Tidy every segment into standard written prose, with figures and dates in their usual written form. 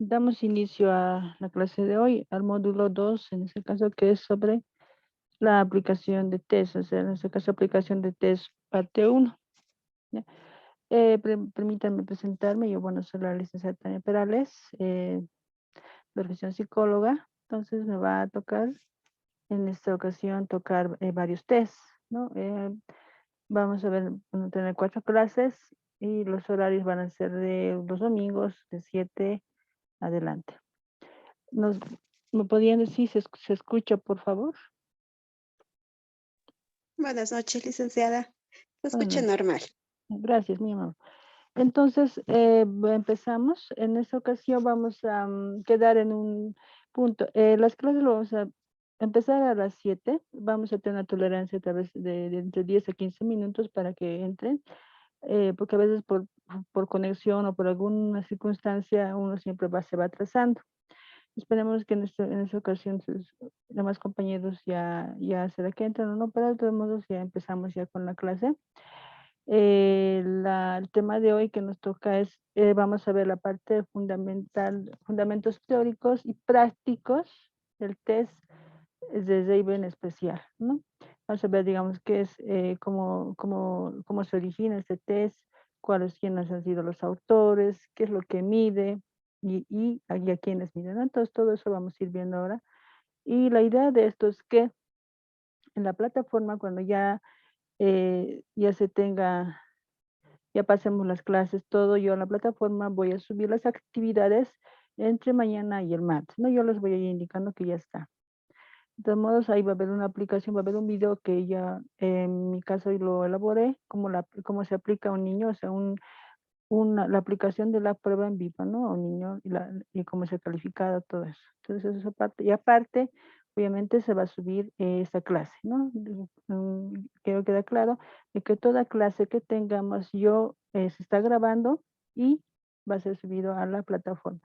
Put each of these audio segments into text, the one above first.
Damos inicio a la clase de hoy, al módulo 2, en este caso que es sobre la aplicación de test, o sea, en este caso aplicación de test parte 1. ¿Ya? Permítanme presentarme, yo, bueno, soy la licenciada Tania Perales, profesión psicóloga, entonces me va a tocar, en esta ocasión, tocar varios tests, ¿no? Vamos a ver, vamos a tener 4 clases y los horarios van a ser de los domingos de 7 adelante. ¿Me podrían decir si se escucha, por favor? Buenas noches, licenciada. Se escucha Bueno, normal. gracias, mi amor. Entonces, empezamos. En esta ocasión vamos a quedar en un punto. Las clases lo vamos a empezar a las 7. Vamos a tener una tolerancia a través de entre 10 a 15 minutos para que entren, porque a veces por conexión o por alguna circunstancia uno siempre se va atrasando. Esperemos que en esta ocasión sus demás compañeros ya será que entran o no, pero de todos modos ya empezamos ya con la clase. El tema de hoy que nos toca es, vamos a ver la parte fundamental, fundamentos teóricos y prácticos del test de Raven especial, ¿no? Vamos a ver, digamos, qué es, cómo se origina este test, quiénes han sido los autores, qué es lo que mide y a quiénes miden, ¿no? Entonces, todo eso vamos a ir viendo ahora. Y la idea de esto es que en la plataforma, cuando ya se tenga, ya pasemos las clases, todo, yo en la plataforma voy a subir las actividades entre mañana y el martes, ¿no? Yo les voy a ir indicando que ya está. De todos modos, ahí va a haber una aplicación, va a haber un video que ya en mi caso lo elaboré, cómo se aplica a un niño, o sea, la aplicación de la prueba en vivo, ¿no? A un niño y cómo se ha calificado, todo eso. Entonces, eso parte. Y aparte, obviamente, se va a subir esta clase, ¿no? Quiero quedar claro de que toda clase que tengamos se está grabando y va a ser subido a la plataforma.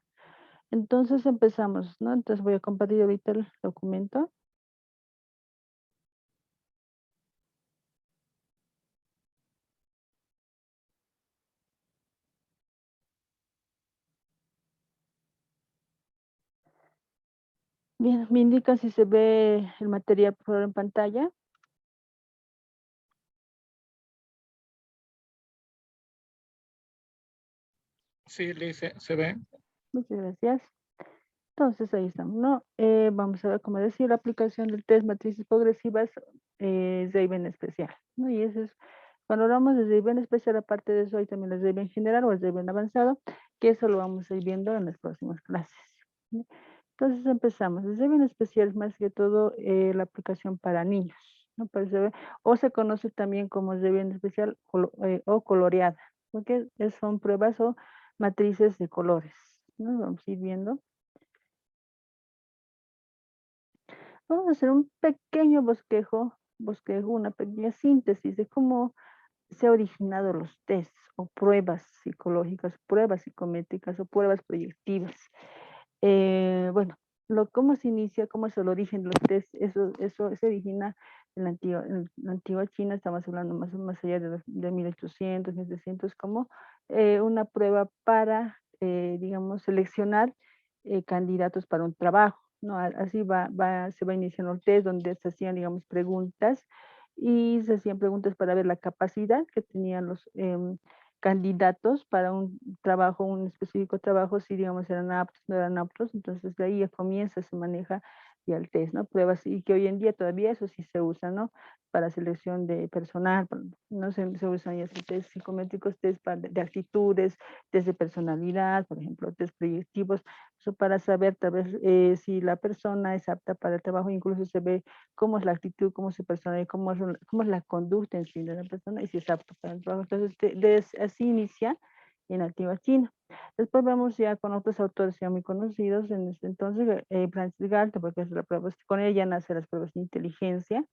Entonces, empezamos, ¿no? Entonces, voy a compartir ahorita el documento. Bien, me indica si se ve el material por favor en pantalla. Sí, Lice, se ve. Muchas gracias. Entonces ahí estamos, ¿no? Vamos a ver, como decía, la aplicación del test matrices progresivas Raven especial, ¿no? Y eso es, cuando hablamos de Raven especial, aparte de eso, hay también el Raven general o el Raven avanzado, que eso lo vamos a ir viendo en las próximas clases, ¿no? Entonces empezamos. El Raven especial es más que todo la aplicación para niños, ¿no? O se conoce también como Raven especial o coloreada, porque son pruebas o matrices de colores, ¿no? Vamos a ir viendo. Vamos a hacer un pequeño bosquejo, una pequeña síntesis de cómo se han originado los tests o pruebas psicológicas, pruebas psicométricas o pruebas proyectivas. Bueno, cómo se inicia, cómo es el origen de los tests, eso se origina en la antigua China, estamos hablando más allá de 1800, 1700, como una prueba para, digamos, seleccionar candidatos para un trabajo, ¿no? Así se va iniciando el test donde se hacían, digamos, preguntas y se hacían preguntas para ver la capacidad que tenían los candidatos para un trabajo, un específico trabajo, si digamos eran aptos, no eran aptos, entonces de ahí ya comienza, se maneja ya el test, ¿no? Pruebas, y que hoy en día todavía eso sí se usa, ¿no? Para selección de personal, no se usan ya test psicométricos, test de actitudes, test de personalidad, por ejemplo, test proyectivos, eso para saber tal vez si la persona es apta para el trabajo, incluso se ve cómo es la actitud, cómo se persona, cómo es la conducta en sí de la persona y si es apto para el trabajo. Entonces, así inicia en la antigua China. Después vamos ya con otros autores ya muy conocidos, en este entonces, Francis Galton, porque es la prueba, con ella nacen las pruebas de inteligencia,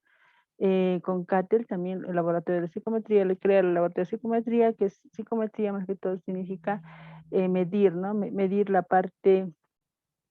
con Cattell también el laboratorio de psicometría, le crea el laboratorio de psicometría, que es psicometría más que todo significa medir, ¿no? Medir la parte,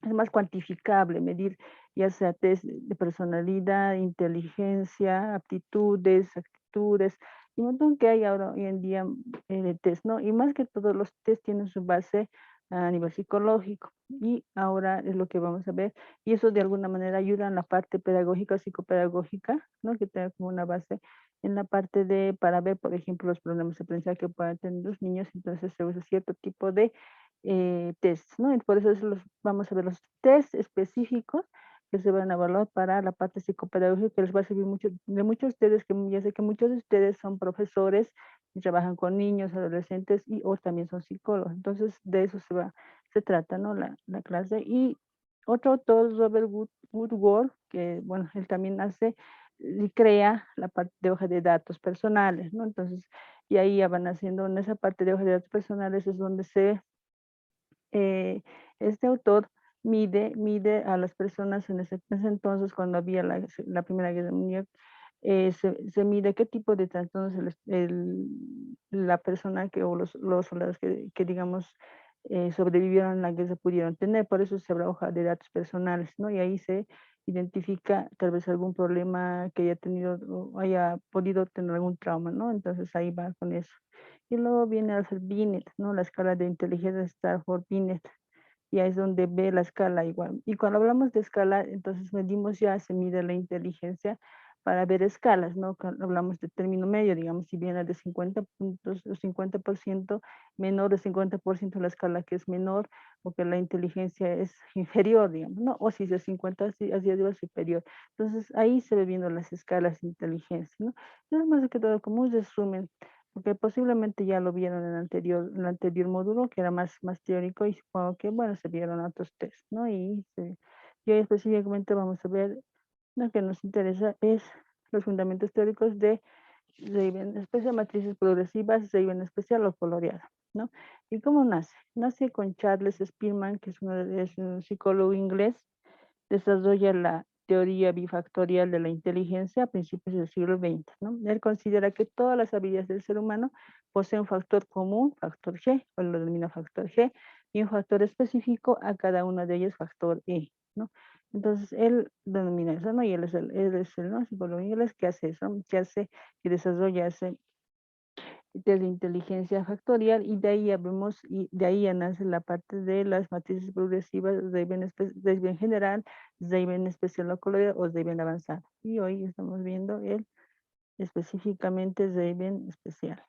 es más cuantificable, medir ya sea test de personalidad, inteligencia, aptitudes, actitudes, y un montón que hay ahora hoy en día de test, ¿no? Y más que todos los test tienen su base a nivel psicológico y ahora es lo que vamos a ver y eso de alguna manera ayuda en la parte pedagógica, psicopedagógica, ¿no? Que tenga como una base en la parte de, para ver, por ejemplo, los problemas de aprendizaje que puedan tener los niños, entonces se usa cierto tipo de tests, ¿no? Y por eso vamos a ver los tests específicos que se van a evaluar para la parte psicopedagógica, que les va a servir mucho, de muchos de ustedes, que ya sé que muchos de ustedes son profesores y trabajan con niños, adolescentes y o también son psicólogos. Entonces, de eso se trata, ¿no? La clase. Y otro autor, Robert Woodward, que, bueno, él también hace y crea la parte de hoja de datos personales, ¿no? Entonces, y ahí ya van haciendo, en esa parte de hoja de datos personales es donde este autor mide a las personas en ese entonces, cuando había la Primera Guerra Mundial, se mide qué tipo de trastornos la persona o los soldados que digamos, sobrevivieron a la guerra pudieron tener. Por eso se habla hoja de datos personales, ¿no? Y ahí se identifica tal vez algún problema que haya tenido o haya podido tener algún trauma, ¿no? Entonces ahí va con eso. Y luego viene a hacer Binet, ¿no? La escala de inteligencia de Stafford-Binet. Y ahí es donde ve la escala igual. Y cuando hablamos de escala, entonces medimos ya, se mide la inteligencia para ver escalas, ¿no? Cuando hablamos de término medio, digamos, si viene de 50 puntos o 50% menor de 50% la escala que es menor o que la inteligencia es inferior, digamos, ¿no? O si es de 50 hacia arriba superior. Entonces ahí se ve viendo las escalas de inteligencia, ¿no? Es más que todo como un resumen porque posiblemente ya lo vieron en el anterior módulo, que era más teórico, y supongo que, bueno, se vieron otros test, ¿no? Y hoy específicamente vamos a ver, lo que nos interesa es los fundamentos teóricos de Raven especial, matrices progresivas, Raven especial o coloreada, ¿no? ¿Y cómo nace? Nace con Charles Spearman, que es un psicólogo inglés, desarrolla la teoría bifactorial de la inteligencia a principios del siglo XX, ¿no? Él considera que todas las habilidades del ser humano poseen un factor común, factor G, o lo denomina factor G, y un factor específico a cada una de ellas, factor E, ¿no? Entonces, él denomina eso, ¿no? Y él es el ¿no? psicólogo inglés que hace eso, que desarrolla ese de la inteligencia factorial y de ahí ya vemos, y de ahí ya nace la parte de las matrices progresivas de general, de especial o colorido o de avanzado. Y hoy estamos viendo específicamente de especial.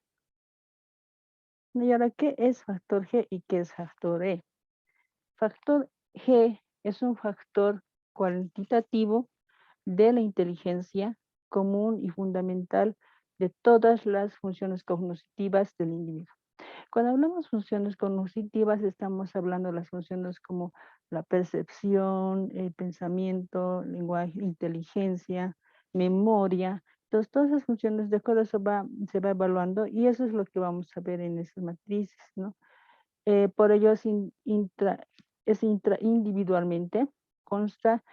Y ahora, ¿qué es factor G y qué es factor E? Factor G es un factor cuantitativo de la inteligencia común y fundamental de todas las funciones cognitivas del individuo. Cuando hablamos funciones cognitivas, estamos hablando de las funciones como la percepción, el pensamiento, lenguaje, inteligencia, memoria. Entonces, todas esas funciones, de acuerdo a eso se va evaluando y eso es lo que vamos a ver en esas matrices, ¿no? Por ello es intraindividualmente, consta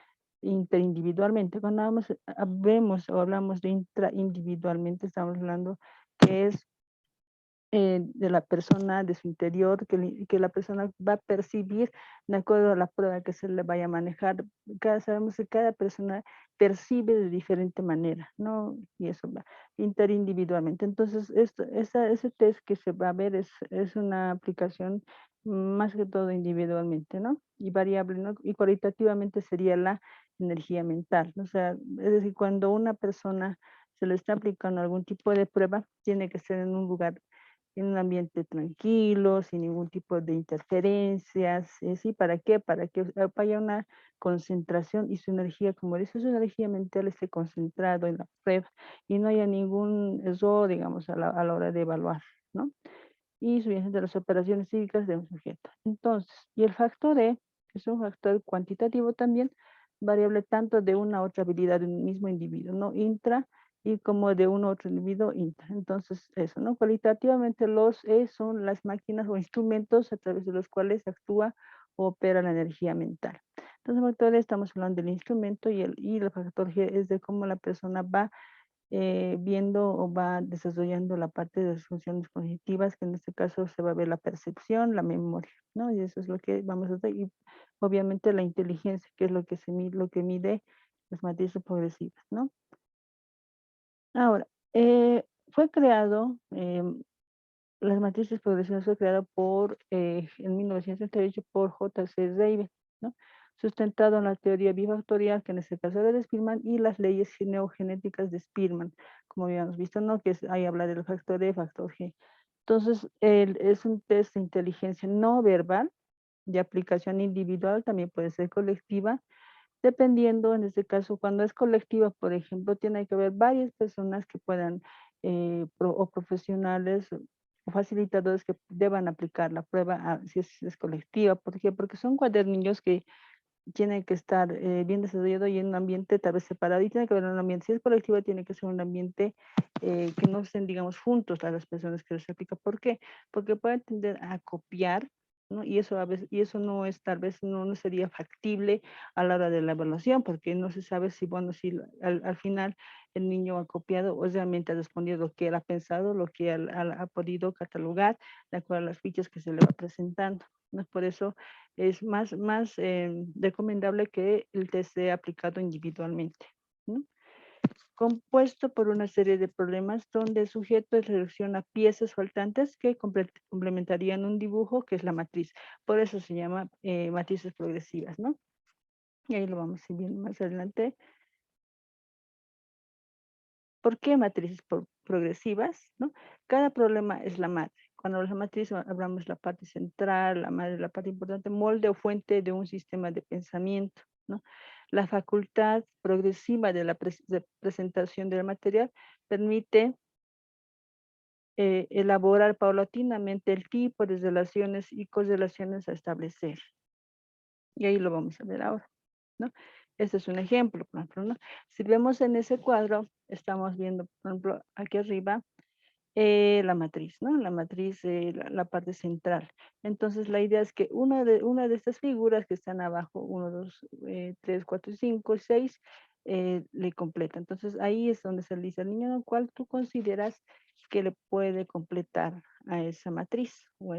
interindividualmente. Cuando vemos o hablamos de intraindividualmente, estamos hablando que es de la persona, de su interior, que la persona va a percibir de acuerdo a la prueba que se le vaya a manejar. Sabemos que cada persona percibe de diferente manera, ¿no? Y eso va interindividualmente. Entonces, ese test que se va a ver es una aplicación más que todo individualmente, ¿no? Y variable, ¿no? Y cualitativamente sería la energía mental, ¿no? O sea, es decir, cuando una persona se le está aplicando algún tipo de prueba, tiene que ser en un lugar en un ambiente tranquilo, sin ningún tipo de interferencias, ¿sí? ¿Para qué? Para que haya una concentración y su energía, como dice, su energía mental esté concentrado en la prueba y no haya ningún error, digamos, a la hora de evaluar, ¿no? Y subyacente de las operaciones psíquicas de un sujeto. Entonces, y el factor E es un factor cuantitativo también, variable tanto de una u otra habilidad de un mismo individuo, ¿no? Intra y como de un otro individuo intra. Entonces, eso, ¿no? Cualitativamente los E son las máquinas o instrumentos a través de los cuales actúa o opera la energía mental. Entonces, factor E estamos hablando del instrumento y el factor G es de cómo la persona va viendo o va desarrollando la parte de las funciones cognitivas, que en este caso se va a ver la percepción, la memoria, ¿no? Y eso es lo que vamos a hacer. Y obviamente la inteligencia, que es lo que mide las matrices progresivas, ¿no? Ahora, fue creado, las matrices progresivas fue creado en 1938 por J.C. Raven, ¿no? Sustentado en la teoría bifactorial, que en este caso era de Spearman, y las leyes neogenéticas de Spearman, como habíamos visto, ¿no? Que ahí habla del factor E, factor G. Entonces, es un test de inteligencia no verbal, de aplicación individual, también puede ser colectiva, dependiendo, en este caso, cuando es colectiva, por ejemplo, tiene que haber varias personas que puedan, o profesionales o facilitadores que deban aplicar la prueba si es colectiva. ¿Por qué? Porque son cuadernillos que tiene que estar bien desarrollado y en un ambiente tal vez separado, y tiene que haber un ambiente, si es colectivo, tiene que ser un ambiente que no estén, digamos, juntos a las personas que se aplica. ¿Por qué? Porque pueden tender a copiar, ¿no? Y eso a veces, y eso no es, tal vez no sería factible a la hora de la evaluación, porque no se sabe si, bueno, si al final el niño ha copiado o realmente ha respondido lo que él ha pensado, lo que él ha podido catalogar de acuerdo a las fichas que se le va presentando, ¿no? Por eso es más recomendable que el test sea aplicado individualmente, ¿no? Compuesto por una serie de problemas donde el sujeto selecciona piezas faltantes que complementarían un dibujo que es la matriz. Por eso se llama matrices progresivas, ¿no? Y ahí lo vamos a ir viendo más adelante. ¿Por qué matrices progresivas? ¿No? Cada problema es la madre. Cuando la matriz hablamos de la parte central, la madre, la parte importante, molde o fuente de un sistema de pensamiento, ¿no? La facultad progresiva de la presentación del material permite elaborar paulatinamente el tipo de relaciones y correlaciones a establecer. Y ahí lo vamos a ver ahora, ¿no? Este es un ejemplo, por ejemplo, ¿no? Si vemos en ese cuadro, estamos viendo, por ejemplo, aquí arriba, la matriz, ¿no? La matriz, la parte central. Entonces, la idea es que una de estas figuras que están abajo, 1, 2, 3, 4, 5, 6, le completa. Entonces, ahí es donde se le dice al niño, ¿no? ¿Cuál tú consideras que le puede completar a esa matriz o a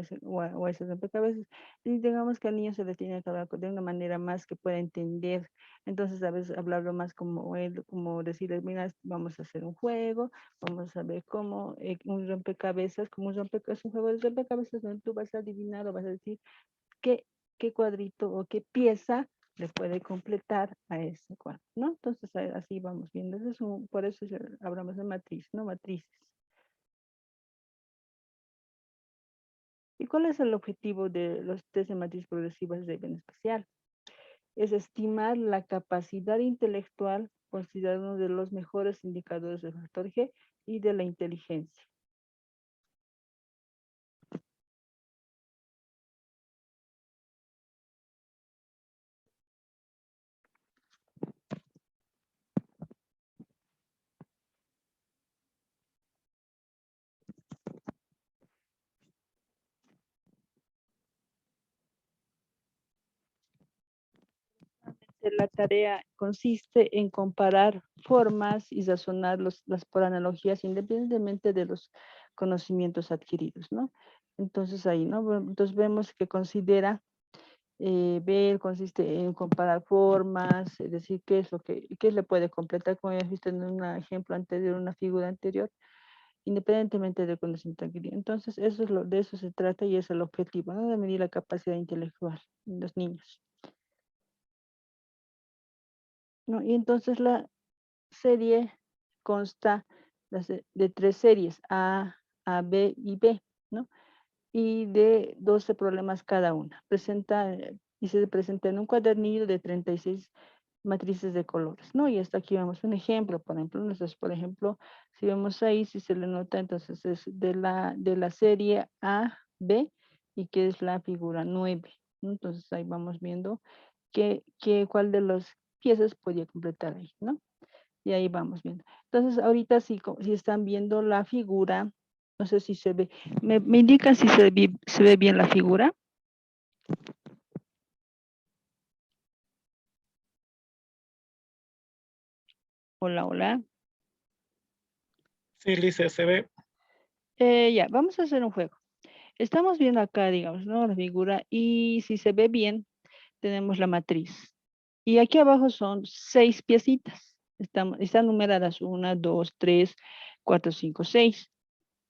ese rompecabezas? Y digamos que al niño se le tiene que hablar de una manera más que pueda entender. Entonces, a veces hablarlo más como él, como decirle, mira, vamos a hacer un juego, vamos a ver cómo un rompecabezas, como un juego de rompecabezas donde tú vas a adivinar o vas a decir qué, qué cuadrito o qué pieza le puede completar a ese cuadro, ¿no? Entonces así vamos viendo. Por eso hablamos de matriz, ¿no? Matrices. ¿Y cuál es el objetivo de los test de matriz progresivas de bien especial? Es estimar la capacidad intelectual, considerado uno de los mejores indicadores del factor G y de la inteligencia. La tarea consiste en comparar formas y razonar las por analogías independientemente de los conocimientos adquiridos, ¿no? Entonces ahí, ¿no? Entonces vemos que considera, ver consiste en comparar formas, es decir, qué le puede completar, como ya visto en un ejemplo anterior, una figura anterior, independientemente del conocimiento adquirido. Entonces, de eso se trata y es el objetivo, ¿no? De medir la capacidad intelectual en los niños, ¿no? Y entonces la serie consta de 3 series, A, B y B, ¿no? Y de 12 problemas cada una. Y se presenta en un cuadernillo de 36 matrices de colores, ¿no? Y hasta aquí vemos un ejemplo, por ejemplo, entonces, por ejemplo, si vemos ahí, si se le nota, entonces es de la serie A, B, y que es la figura 9, ¿no? Entonces ahí vamos viendo cuál de las piezas podía completar ahí, ¿no? Y ahí vamos viendo. Entonces, ahorita si están viendo la figura, no sé si se ve, me indican si se ve bien la figura. Hola, hola. Sí, Lice, se ve. Ya, vamos a hacer un juego. Estamos viendo acá, digamos, ¿no? La figura, y si se ve bien, tenemos la matriz. Y aquí abajo son 6 piecitas. Están numeradas 1, 2, 3, 4, 5, 6.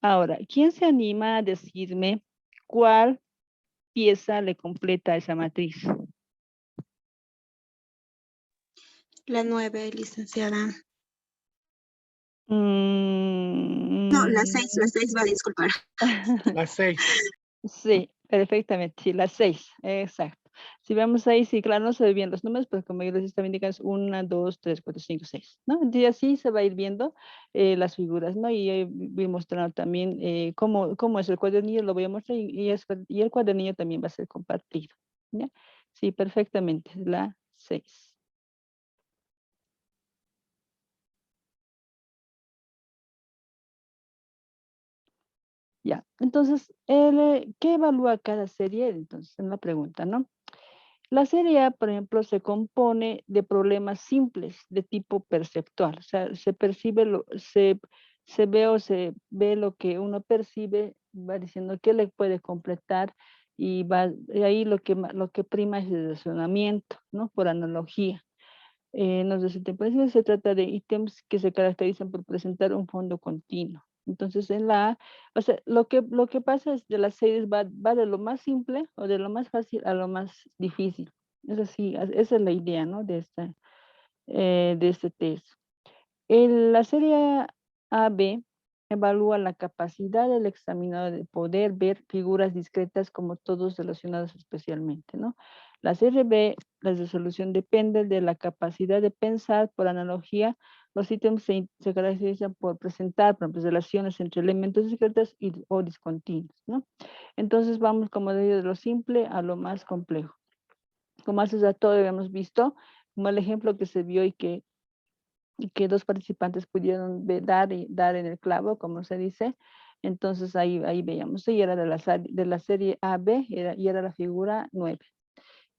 Ahora, ¿quién se anima a decirme cuál pieza le completa esa matriz? La 9, licenciada. Mm, No, la 6 va a disculpar. La 6. Sí, perfectamente, sí, las 6, exacto. Si vemos ahí, sí, claro, no se ven bien los números, pero como yo les estaba indicando, es 1, 2, 3, 4, 5, 6, ¿no? Entonces así se va a ir viendo las figuras, ¿no? Y voy mostrando también cómo es el cuadernillo, lo voy a mostrar y el cuadernillo también va a ser compartido, ¿ya? Sí, perfectamente, la 6. Ya, entonces, ¿qué evalúa cada serie? Entonces, en la pregunta, ¿no? La serie A, por ejemplo, se compone de problemas simples de tipo perceptual, o sea, se percibe, se ve o se ve lo que uno percibe, va diciendo qué le puede completar y ahí lo que prima es el razonamiento, ¿no? Por analogía. Nos desempeña se trata de ítems que se caracterizan por presentar un fondo continuo. Entonces, en la A, o sea, lo que pasa es de las series va de lo más simple o de lo más fácil a lo más difícil. Es así, esa es la idea, ¿no? De este test. La serie AB evalúa la capacidad del examinador de poder ver figuras discretas como todos relacionados especialmente, ¿no? La serie B, la resolución depende de la capacidad de pensar por analogía. Los ítems se caracterizan por presentar, por ejemplo, relaciones entre elementos discretos o discontinuos, ¿no? Entonces vamos como de lo simple a lo más complejo. Como hace rato habíamos visto, como el ejemplo que se vio y que dos participantes pudieron dar en el clavo, como se dice. Entonces ahí veíamos, y era de la serie AB y era la figura 9.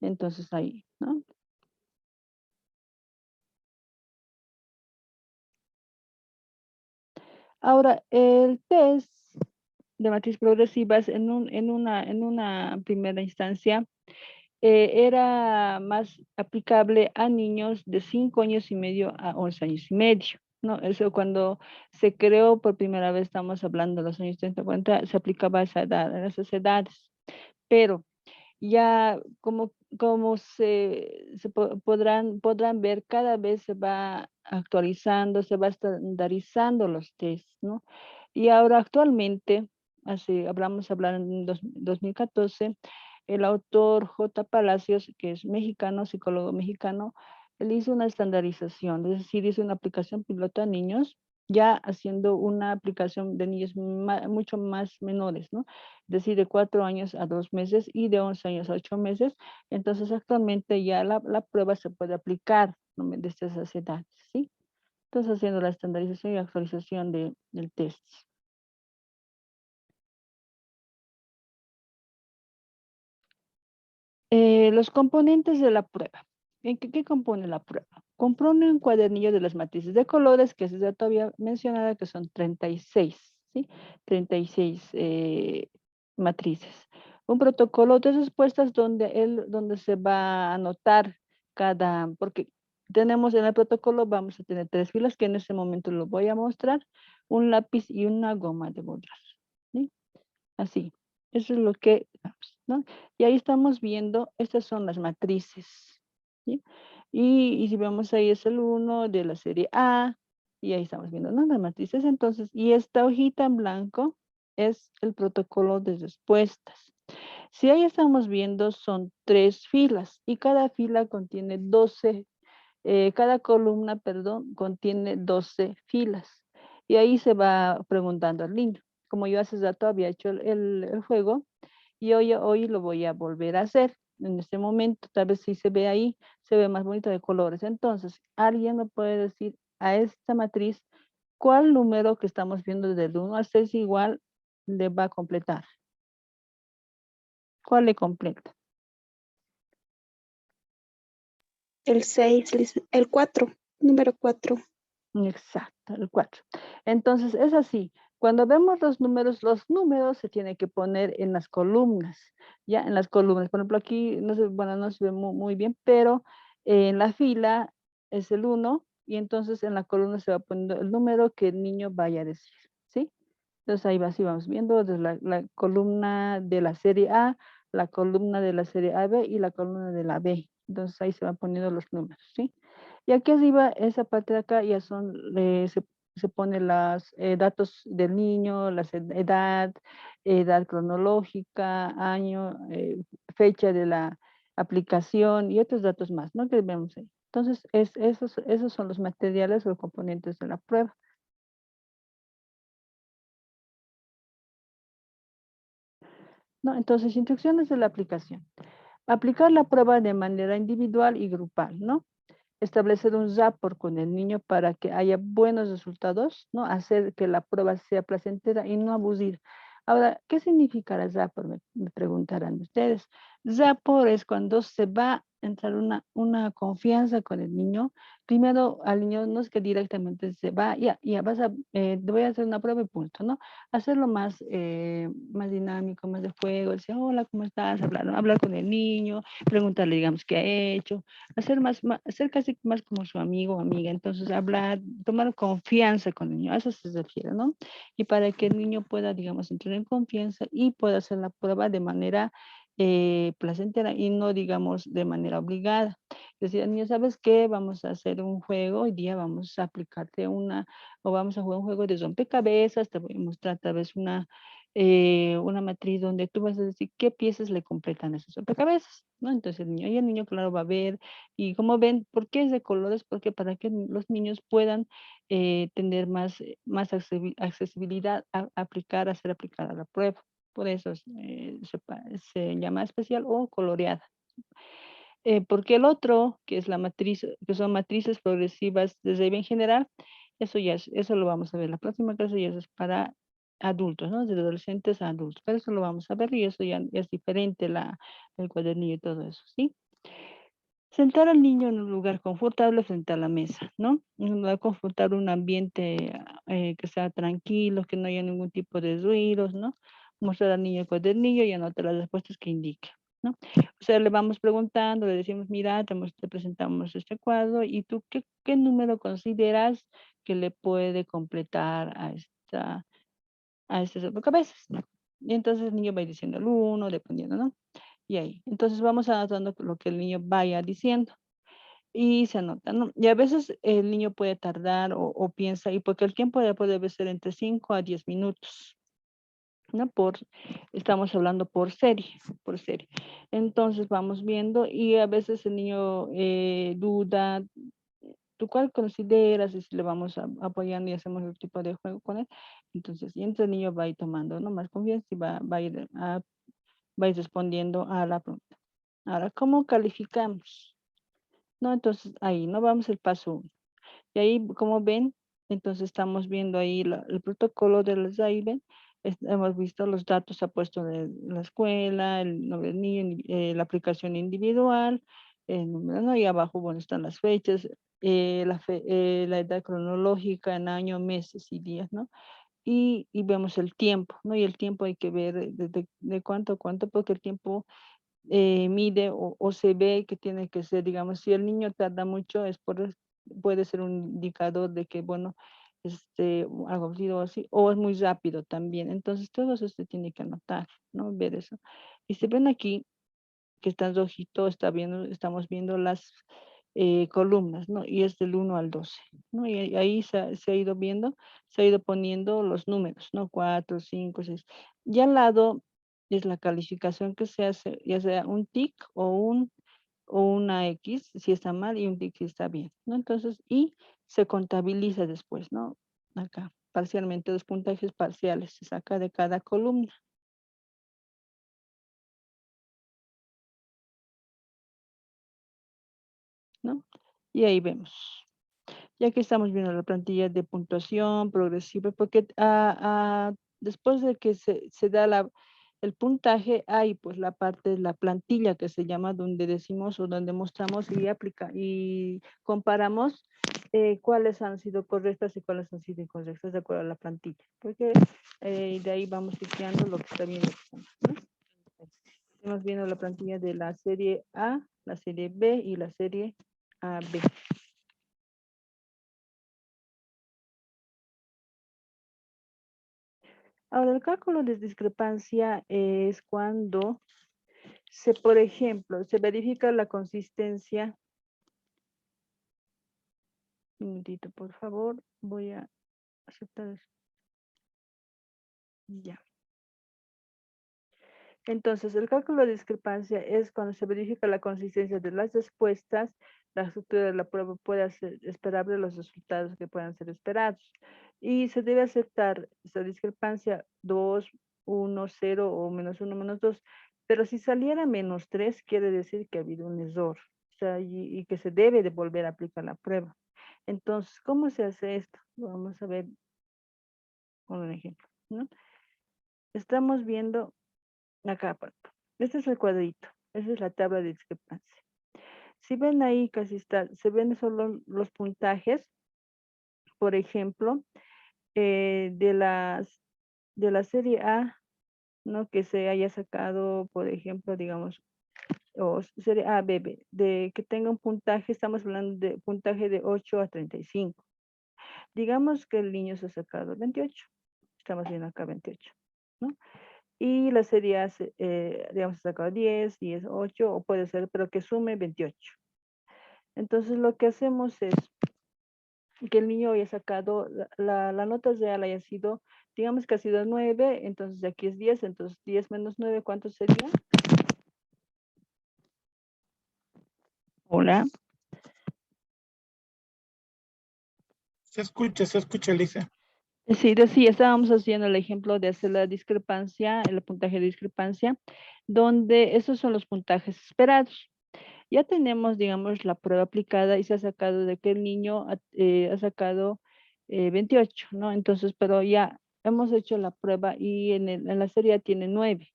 Entonces ahí, ¿no? Ahora, el test de matriz progresivas en una primera instancia era más aplicable a niños de 5 años y medio a 11 años y medio, ¿no? Eso cuando se creó por primera vez, estamos hablando de los años 30, 40, se aplicaba a esa edad, a esas edades. Pero ya como podrán ver, cada vez se va actualizando, se va estandarizando los tests, ¿no? Y ahora actualmente, hablar en 2014, el autor J. Palacios, que es mexicano, psicólogo mexicano, él hizo una estandarización, es decir, hizo una aplicación piloto a niños, ya haciendo una aplicación de niños mucho más menores, ¿no? Es decir, de 4 años a 2 meses y de 11 años a 8 meses. Entonces, actualmente ya la prueba se puede aplicar, ¿no? Desde esas edades, ¿sí? Entonces, haciendo la estandarización y actualización del test. Los componentes de la prueba. ¿Qué compone la prueba? Compone un cuadernillo de las matrices de colores, que es ya todavía mencionada, que son 36, ¿sí? 36 matrices. Un protocolo de respuestas donde se va a anotar porque tenemos en el protocolo, vamos a tener 3 filas, que en este momento lo voy a mostrar, un lápiz y una goma de borrar, ¿sí? Así, eso es lo que, ¿no? Y ahí estamos viendo, estas son las matrices, ¿sí? Y si vemos ahí es el 1 de la serie A, y ahí estamos viendo, ¿no? Las matrices, entonces, y esta hojita en blanco es el protocolo de respuestas. Si ahí estamos viendo, son 3 filas, y cada fila contiene 12, cada columna, perdón, contiene 12 filas. Y ahí se va preguntando al niño. Como yo hace rato había hecho el juego, y hoy lo voy a volver a hacer. En este momento, tal vez si se ve ahí, se ve más bonito de colores. Entonces, alguien me puede decir a esta matriz cuál número que estamos viendo desde el 1 al 6 igual le va a completar. ¿Cuál le completa? El 6, el 4, número 4. Exacto, el 4. Entonces, es así. Cuando vemos los números se tienen que poner en las columnas, ya en las columnas. Por ejemplo, aquí, no se ve muy bien, pero en la fila es el 1, y entonces en la columna se va poniendo el número que el niño vaya a decir, ¿sí? Entonces ahí va, así vamos viendo desde la columna de la serie A, la columna de la serie AB y la columna de la B. Entonces ahí se van poniendo los números, ¿sí? Y aquí arriba, esa parte de acá ya son, se pone los datos del niño, la edad, edad cronológica, año, fecha de la aplicación y otros datos más, ¿no? Que vemos ahí. Entonces, esos son los materiales o componentes de la prueba. ¿No? Entonces, instrucciones de la aplicación. Aplicar la prueba de manera individual y grupal, ¿no? Establecer un rapport con el niño para que haya buenos resultados, ¿no? Hacer que la prueba sea placentera y no abusiva. Ahora, ¿qué significará rapport? Me preguntarán ustedes. Rapport es cuando se va a entrar una confianza con el niño. Primero, al niño no es que directamente se va, ya vas a, te voy a hacer una prueba y punto, ¿no? Hacerlo más, más dinámico, más de juego, decir, hola, ¿cómo estás? Hablar con el niño, preguntarle, digamos, qué ha hecho, hacer casi más como su amigo o amiga, entonces hablar, tomar confianza con el niño, a eso se refiere, ¿no? Y para que el niño pueda, digamos, entrar en confianza y pueda hacer la prueba de manera placentera y no, digamos, de manera obligada. Decir, niño, ¿sabes qué? Vamos a hacer un juego, hoy día vamos a aplicarte o vamos a jugar un juego de rompecabezas, te voy a mostrar tal vez una matriz donde tú vas a decir qué piezas le completan esos rompecabezas, ¿no? Entonces el niño claro va a ver, y como ven, ¿por qué es de colores? Porque para que los niños puedan tener más accesibilidad a aplicar, a ser aplicada la prueba. Por eso se llama especial o coloreada. Porque el otro, que es la matriz, que son matrices progresivas de bien general, eso lo vamos a ver. La próxima clase ya es para adultos, ¿no? De adolescentes a adultos. Pero eso lo vamos a ver y eso ya es diferente el cuadernillo y todo eso, ¿sí? Sentar al niño en un lugar confortable frente a la mesa, ¿no? En un lugar confortable, un ambiente que sea tranquilo, que no haya ningún tipo de ruidos, ¿no? Mostrar al niño el cuadernillo y anotar las respuestas que indique, ¿no? O sea, le vamos preguntando, le decimos, mira, te presentamos este cuadro y tú, ¿qué número consideras que le puede completar a este rompecabezas? Y entonces el niño va diciendo el uno, dependiendo, ¿no? Y ahí. Entonces vamos anotando lo que el niño vaya diciendo y se anota, ¿no? Y a veces el niño puede tardar o piensa, y porque el tiempo ya puede ser entre 5 a 10 minutos, ¿no? Estamos hablando por serie. Entonces vamos viendo y a veces el niño duda, ¿tú cuál consideras? Y si le vamos apoyando y hacemos el tipo de juego con él, entonces, y entonces el niño va a ir tomando, ¿no? Más confianza y va a ir respondiendo a la pregunta. Ahora, ¿cómo calificamos? No, entonces ahí, no vamos el paso 1. Y ahí, como ven, entonces estamos viendo ahí el protocolo del Zaiben. Hemos visto los datos, ha puesto de la escuela, el nombre del niño, la aplicación individual, el número, ¿no? Y abajo, bueno, están las fechas, la edad cronológica en año, meses y días, ¿no? Y vemos el tiempo, ¿no? Y el tiempo hay que ver de cuánto a cuánto, porque el tiempo mide o se ve que tiene que ser, digamos, si el niño tarda mucho, puede ser un indicador de que, bueno, algo así o así, o es muy rápido también. Entonces, todo eso se tiene que anotar, ¿no? Ver eso. Y se ven aquí que está en rojito, estamos viendo las columnas, ¿no? Y es del 1 al 12, ¿no? Y ahí se ha ido viendo, se ha ido poniendo los números, ¿no? 4, 5, 6. Y al lado es la calificación que se hace, ya sea un tic o una X, si está mal, y un tic si está bien, ¿no? Entonces, y se contabiliza después, ¿no? Acá, parcialmente, los puntajes parciales se saca de cada columna, ¿no? Y ahí vemos. Ya que estamos viendo la plantilla de puntuación progresiva, porque después de que se da el puntaje, hay pues la parte de la plantilla que se llama donde decimos o donde mostramos y comparamos cuáles han sido correctas y cuáles han sido incorrectas de acuerdo a la plantilla, porque de ahí vamos chequeando lo que está bien y lo que está mal, ¿no? Estamos viendo la plantilla de la serie A, la serie B y la serie AB. Ahora, el cálculo de discrepancia es cuando por ejemplo, se verifica la consistencia. Un minutito, por favor. Voy a aceptar eso. Ya. Entonces, el cálculo de discrepancia es cuando se verifica la consistencia de las respuestas, la estructura de la prueba puede ser esperable, los resultados que puedan ser esperados. Y se debe aceptar esa discrepancia 2, 1, 0 o -1, -2. Pero si saliera -3, quiere decir que ha habido un error. O sea, y que se debe de volver a aplicar la prueba. Entonces, ¿cómo se hace esto? Vamos a ver con un ejemplo, ¿no? Estamos viendo acá, este es el cuadrito, esa es la tabla de discrepancia. Si ven ahí, casi está, se ven solo los puntajes, por ejemplo, de la serie A, ¿no? Que se haya sacado, por ejemplo, digamos, o serie A, B, B, de que tenga un puntaje, estamos hablando de puntaje de 8 a 35. Digamos que el niño se ha sacado 28, estamos viendo acá 28, ¿no? Y la serie A, digamos, ha sacado 10, 10, 8, o puede ser, pero que sume 28. Entonces, lo que hacemos es que el niño haya sacado, la nota real haya sido, digamos que ha sido 9, entonces aquí es 10, entonces 10 menos 9, ¿cuánto sería? Hola. Se escucha, Lisa. Sí, estábamos haciendo el ejemplo de hacer la discrepancia, el puntaje de discrepancia, donde esos son los puntajes esperados. Ya tenemos, digamos, la prueba aplicada y se ha sacado de que el niño ha sacado 28, ¿no? Entonces, pero ya hemos hecho la prueba y en la serie tiene 9.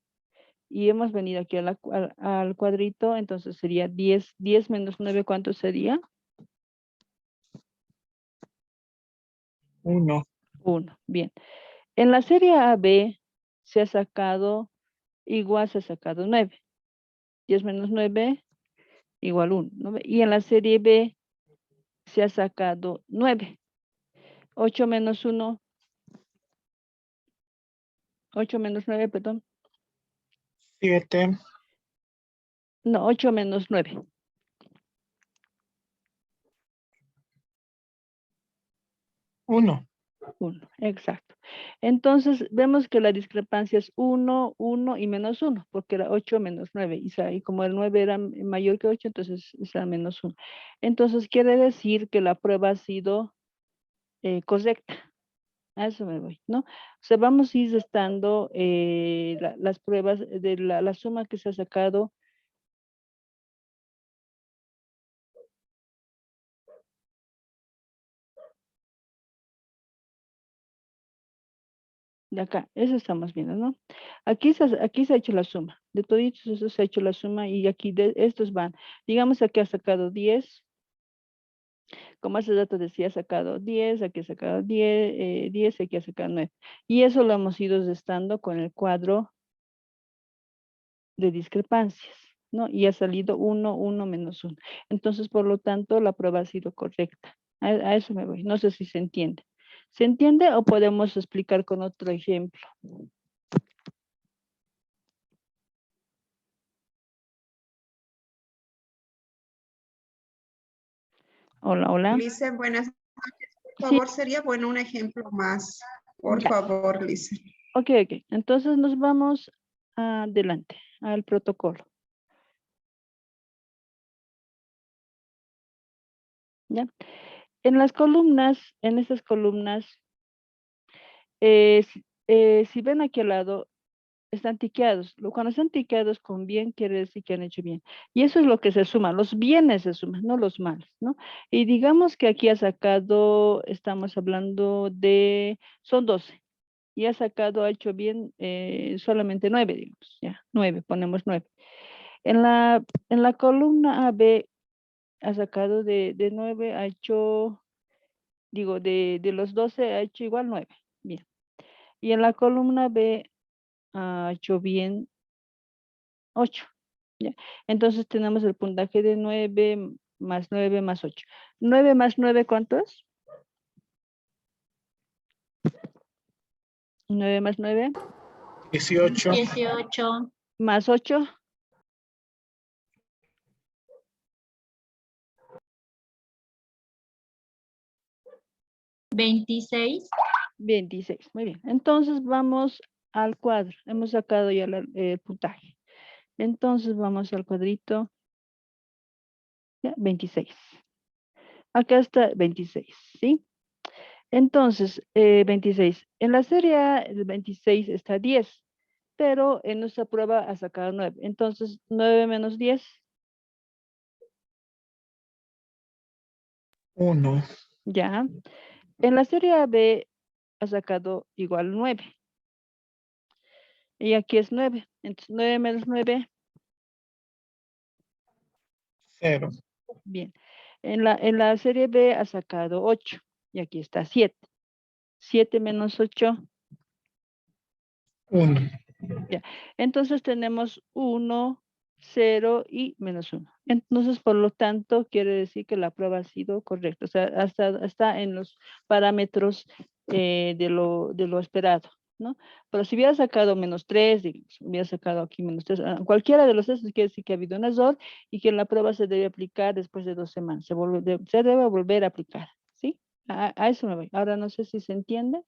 Y hemos venido aquí al cuadrito, entonces sería 10, 10 menos 9, ¿cuánto sería? 1. 1, bien. En la serie AB se ha sacado, se ha sacado 9. 10 menos 9 igual 1, ¿no? Y en la serie B se ha sacado 9. 8 menos 1, 8 menos 9, perdón. 7. No, 8 menos 9. 1. 1, exacto. Entonces, vemos que la discrepancia es 1, 1 y menos 1, porque era 8 menos 9. Y como el 9 era mayor que 8, entonces era menos 1. Entonces, quiere decir que la prueba ha sido correcta. A eso me voy, ¿no? O sea, vamos a ir restando las pruebas de la suma que se ha sacado. De acá, eso estamos viendo, ¿no? Aquí se ha hecho la suma, de toditos eso se ha hecho la suma y aquí de estos van. Digamos aquí ha sacado 10, como hace dato decía, ha sacado 10, aquí ha sacado 10, 10, aquí ha sacado 9. Y eso lo hemos ido restando con el cuadro de discrepancias, ¿no? Y ha salido 1, 1 menos 1. Entonces, por lo tanto, la prueba ha sido correcta. A eso me voy. No sé si se entiende. ¿Se entiende o podemos explicar con otro ejemplo? Hola, hola. Lice, buenas noches. Por Sí, favor, sería bueno un ejemplo más. Por ya. favor, Lice. Ok. Entonces nos vamos adelante al protocolo. ¿Ya? En las columnas, en estas columnas, si ven aquí al lado, están tiqueados. Cuando están tiqueados con bien, quiere decir que han hecho bien. Y eso es lo que se suma. Los bienes se suman, no los malos, ¿no? Y digamos que aquí ha sacado, estamos hablando son 12. Y ha sacado, ha hecho bien solamente 9, digamos. Ya, 9, ponemos 9. En la columna AB ha sacado de 9, ha hecho, digo, de los 12 ha hecho igual 9. Bien. Y en la columna B ha hecho bien 8. ¿Ya? Entonces tenemos el puntaje de 9 más 9 más 8. 9 más 9, ¿cuánto es? 9 más 9, 18. 18, más 8, 26, 26. Muy bien. Entonces vamos al cuadro. Hemos sacado ya el puntaje. Entonces vamos al cuadrito. Ya, 26. Acá está 26, ¿sí? Entonces, 26. En la serie A, el 26 está 10, pero en nuestra prueba ha sacado 9. Entonces, 9 menos 10, 1. ya. En la serie B ha sacado igual 9. Y aquí es 9. Entonces, 9 menos 9, 0. bien. En la serie B ha sacado 8. Y aquí está 7. 7 menos 8, 1. ya. Entonces tenemos 1, 0 y menos 1. Entonces, por lo tanto, quiere decir que la prueba ha sido correcta. O sea, está en los parámetros de lo esperado, ¿no? Pero si hubiera sacado menos 3, digamos, hubiera sacado aquí menos 3, cualquiera de los tres quiere decir que ha habido un error y que la prueba se debe aplicar después de 2 semanas. Se debe volver a aplicar, ¿sí? A eso me voy. Ahora no sé si se entiende.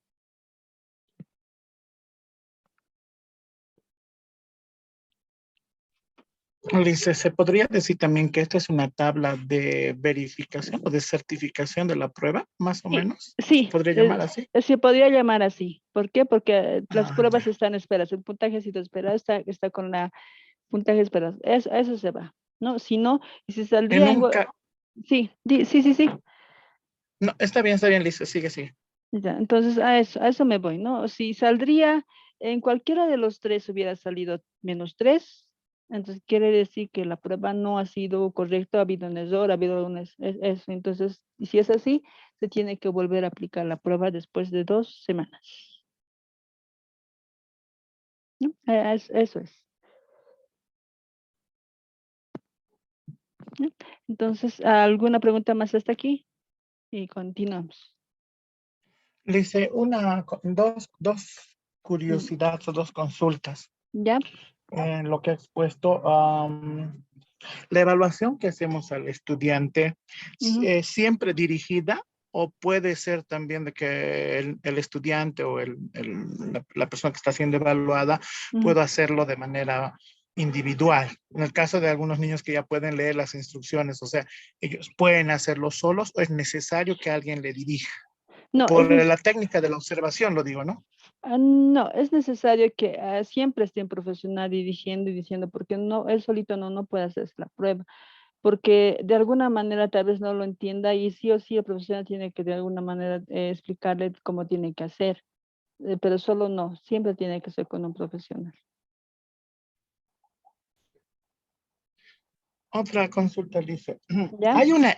Lice, ¿se podría decir también que esta es una tabla de verificación o de certificación de la prueba, más o Sí, menos? ¿Se sí, podría llamar así? se podría llamar así. ¿Por qué? Porque las Ah, pruebas ya. están esperadas. El puntaje ha sido esperado, está con la puntaje esperado. A eso se va, ¿no? Si no, y si En saldría en... un ca- Sí, sí, sí, sí. No, está bien, Lice, sigue, sigue. Ya, entonces a eso me voy, ¿no? Si saldría en cualquiera de los tres hubiera salido menos 3, entonces quiere decir que la prueba no ha sido correcta, ha habido un error, ha habido eso. Entonces, y si es así, se tiene que volver a aplicar la prueba después de 2 semanas, ¿no? Eso es, ¿no? Entonces, ¿alguna pregunta más hasta aquí? Y continuamos. Lice, dos Mm, curiosidades o dos consultas ¿Ya? en lo que ha expuesto. La evaluación que hacemos al estudiante Ujú, siempre dirigida o puede ser también de que el estudiante o la persona que está siendo evaluada ujú. pueda hacerlo de manera individual. En el caso de algunos niños que ya pueden leer las instrucciones, o sea, ellos pueden hacerlo solos o es necesario que alguien le dirija. No, Por la técnica de la observación, lo digo, ¿no? no, es necesario que siempre esté un profesional dirigiendo y diciendo, porque no, él solito no puede hacerse la prueba, porque de alguna manera tal vez no lo entienda y sí o sí el profesional tiene que de alguna manera explicarle cómo tiene que hacer, pero solo no, siempre tiene que ser con un profesional. Otra consulta dice, ¿Ya? ¿hay una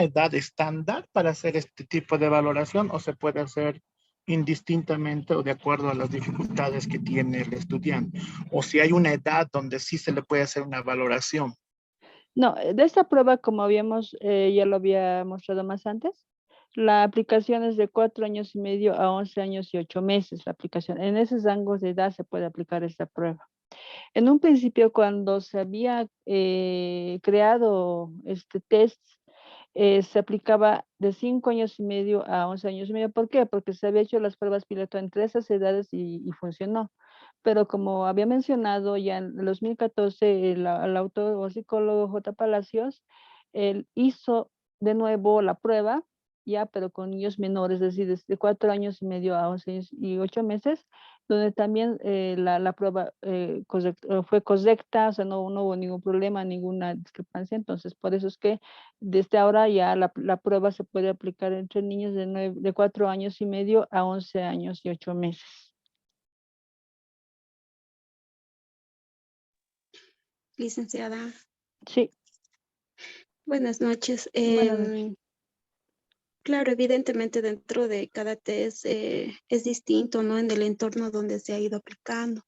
edad estándar para hacer este tipo de valoración o se puede hacer indistintamente o de acuerdo a las dificultades que tiene el estudiante? O si hay una edad donde sí se le puede hacer una valoración. No, de esta prueba, como ya lo había mostrado más antes, la aplicación es de 4 años y medio a 11 años y 8 meses, la aplicación. En esos rangos de edad se puede aplicar esta prueba. En un principio, cuando se había creado este test, se aplicaba de 5 años y medio a 11 años y medio. ¿Por qué? Porque se había hecho las pruebas piloto entre esas edades y funcionó. Pero como había mencionado ya en el 2014, el autor o psicólogo J. Palacios, él hizo de nuevo la prueba, ya, pero con niños menores, es decir, de 4 años y medio a 11 años y 8 meses, donde también la prueba fue correcta, o sea, no hubo ningún problema, ninguna discrepancia. Entonces, por eso es que desde ahora ya la prueba se puede aplicar entre niños de 4 años y medio a 11 años y 8 meses. Licenciada, Sí, buenas noches. buenas noches. Claro, evidentemente dentro de cada test es distinto, ¿no? En el entorno donde se ha ido aplicando.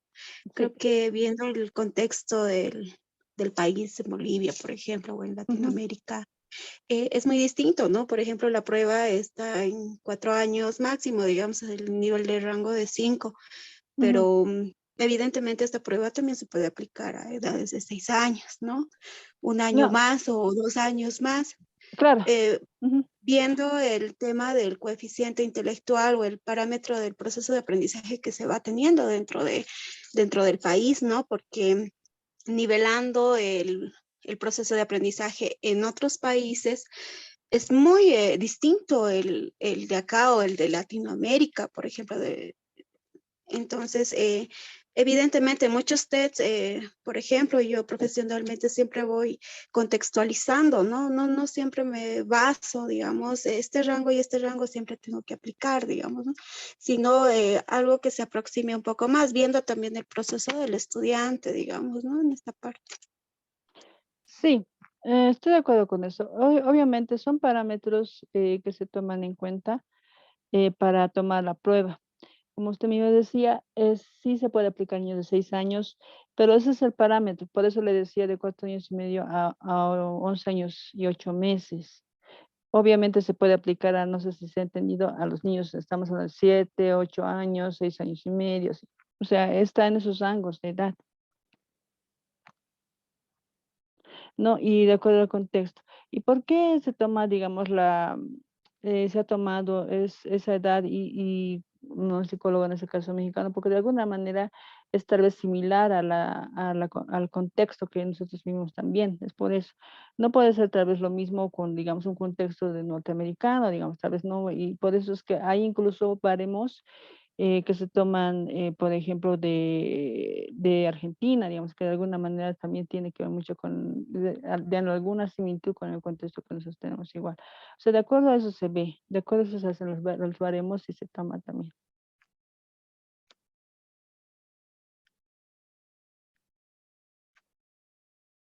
Sí. Creo que viendo el contexto del país, en Bolivia, por ejemplo, o en Ujú, Latinoamérica, es muy distinto, ¿no? Por ejemplo, la prueba está en 4 años máximo, digamos, el nivel de rango de 5, Ujú. pero evidentemente esta prueba también se puede aplicar a edades de 6 años, ¿no? Un año No, más o 2 años más. claro. Eh, Ujú. Viendo el tema del coeficiente intelectual o el parámetro del proceso de aprendizaje que se va teniendo dentro del país, ¿no? Porque nivelando el proceso de aprendizaje en otros países es muy distinto el de acá o el de Latinoamérica, por ejemplo. Entonces, evidentemente, muchos tests, por ejemplo, yo profesionalmente siempre voy contextualizando, ¿no? No siempre me baso, digamos, este rango y este rango siempre tengo que aplicar, digamos, ¿no? Sino algo que se aproxime un poco más, viendo también el proceso del estudiante, digamos, ¿no? En esta parte. Sí, estoy de acuerdo con eso. Obviamente son parámetros que se toman en cuenta para tomar la prueba. Como usted mismo decía, sí se puede aplicar a niños de 6 años, pero ese es el parámetro. Por eso le decía de 4 años y medio a 11 años y 8 meses. Obviamente se puede aplicar a, no sé si se ha entendido, a los niños, estamos hablando de 7, 8 años, 6 años y medio. Sí. O sea, está en esos rangos de edad, ¿no? Y de acuerdo al contexto. ¿Y por qué se toma, digamos, se ha tomado esa edad y un psicólogo en ese caso mexicano? Porque de alguna manera es tal vez similar al contexto que nosotros vivimos también. Es por eso. No puede ser tal vez lo mismo con, digamos, un contexto de norteamericano, digamos, tal vez no. Y por eso es que hay incluso baremos que se toman, por ejemplo, de Argentina, digamos, que de alguna manera también tiene que ver mucho con, de alguna similitud con el contexto que nosotros tenemos igual. O sea, de acuerdo a eso se ve, de acuerdo a eso se hacen los baremos y se toma también.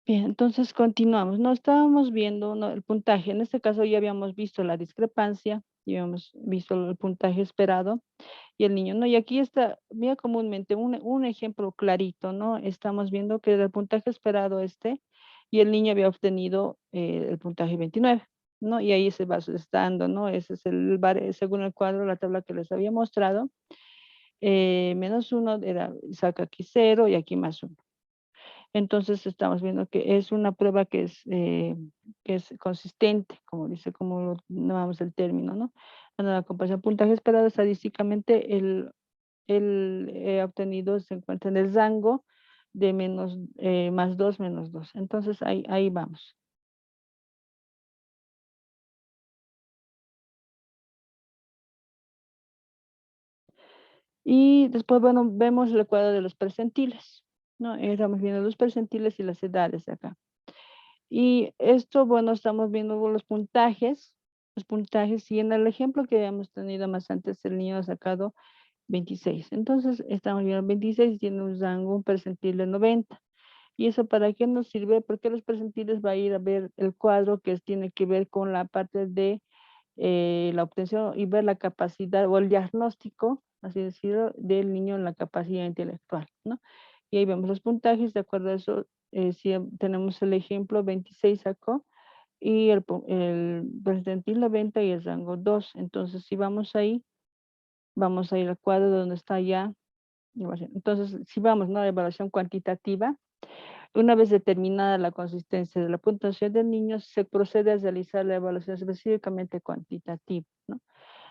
Bien, entonces continuamos. No estábamos viendo, ¿no?, el puntaje. En este caso ya habíamos visto la discrepancia, ya habíamos visto el puntaje esperado y el niño, ¿no? Y aquí está, mira comúnmente un ejemplo clarito, ¿no? Estamos viendo que el puntaje esperado y el niño había obtenido el puntaje 29, ¿no? Y ahí se va estando, ¿no? Ese es según el cuadro, la tabla que les había mostrado. -1 era, saca aquí 0 y aquí +1. Entonces estamos viendo que es una prueba que es consistente, como dice, como lo llamamos el término, ¿no? Cuando la comparación puntaje esperado estadísticamente, el obtenido se encuentra en el rango de +2, -2. Entonces ahí vamos. Y después, bueno, vemos el cuadro de los percentiles, ¿no? Estamos viendo los percentiles y las edades de acá. Y esto, bueno, estamos viendo los puntajes, y en el ejemplo que habíamos tenido más antes, el niño ha sacado 26. Entonces, estamos viendo 26 y tiene un rango, un percentil de 90. ¿Y eso para qué nos sirve? Porque los percentiles va a ir a ver el cuadro que tiene que ver con la parte de la obtención y ver la capacidad o el diagnóstico, así decirlo, del niño en la capacidad intelectual, ¿no? Y ahí vemos los puntajes, de acuerdo a eso, si tenemos el ejemplo, 26 sacó y el percentil 90 y el rango 2. Entonces, si vamos ahí, vamos a ir al cuadro donde está ya. Entonces, si vamos, ¿no?, a la evaluación cuantitativa, una vez determinada la consistencia de la puntuación del niño, se procede a realizar la evaluación específicamente cuantitativa, ¿no?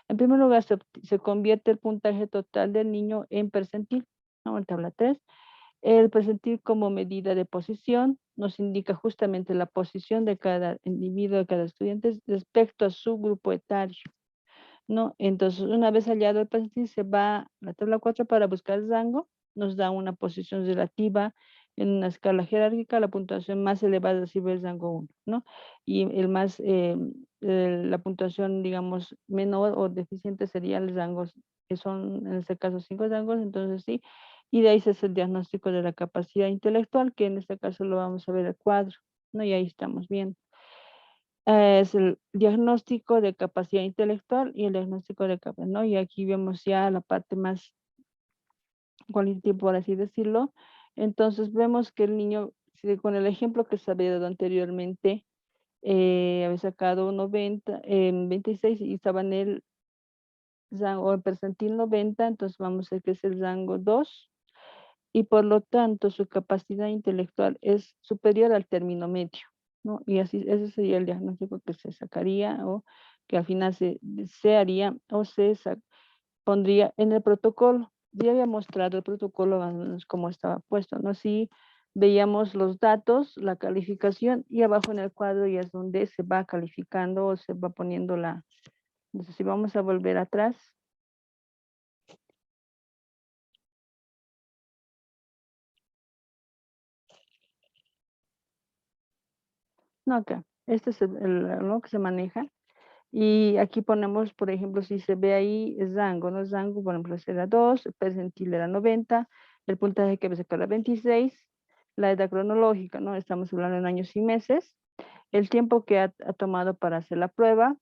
En primer lugar, se convierte el puntaje total del niño en percentil, ¿no? En tabla 3. El percentil como medida de posición nos indica justamente la posición de cada individuo, de cada estudiante respecto a su grupo etario, ¿no? Entonces, una vez hallado el percentil, se va a la tabla 4 para buscar el rango, nos da una posición relativa en una escala jerárquica. La puntuación más elevada recibe el rango 1, ¿no? Y la puntuación, digamos, menor o deficiente sería el rango, que son en este caso 5 rangos, entonces sí. Y de ahí se hace el diagnóstico de la capacidad intelectual, que en este caso lo vamos a ver el cuadro, ¿no? Y ahí estamos viendo. Es el diagnóstico de capacidad intelectual y el diagnóstico de capacidad, ¿no? Y aquí vemos ya la parte más cualitativa, por así decirlo. Entonces vemos que el niño, con el ejemplo que se había dado anteriormente, había sacado 90, 26 y estaba en el rango, o el percentil 90, entonces vamos a ver que es el rango 2 y por lo tanto su capacidad intelectual es superior al término medio, ¿no? Y así, ese sería el diagnóstico que se sacaría o que al final se haría o pondría en el protocolo. Ya había mostrado el protocolo más o menos cómo estaba puesto, ¿no? Sí, veíamos los datos, la calificación y abajo en el cuadro ya es donde se va calificando o se va poniendo la... Entonces, si vamos a volver atrás. No, acá. Este es lo que se maneja. Y aquí ponemos, por ejemplo, si se ve ahí el rango, ¿no? El rango, por ejemplo, era 2, el percentil era 90, el puntaje que me sacó era 26, la edad cronológica, ¿no? Estamos hablando en años y meses, el tiempo que ha tomado para hacer la prueba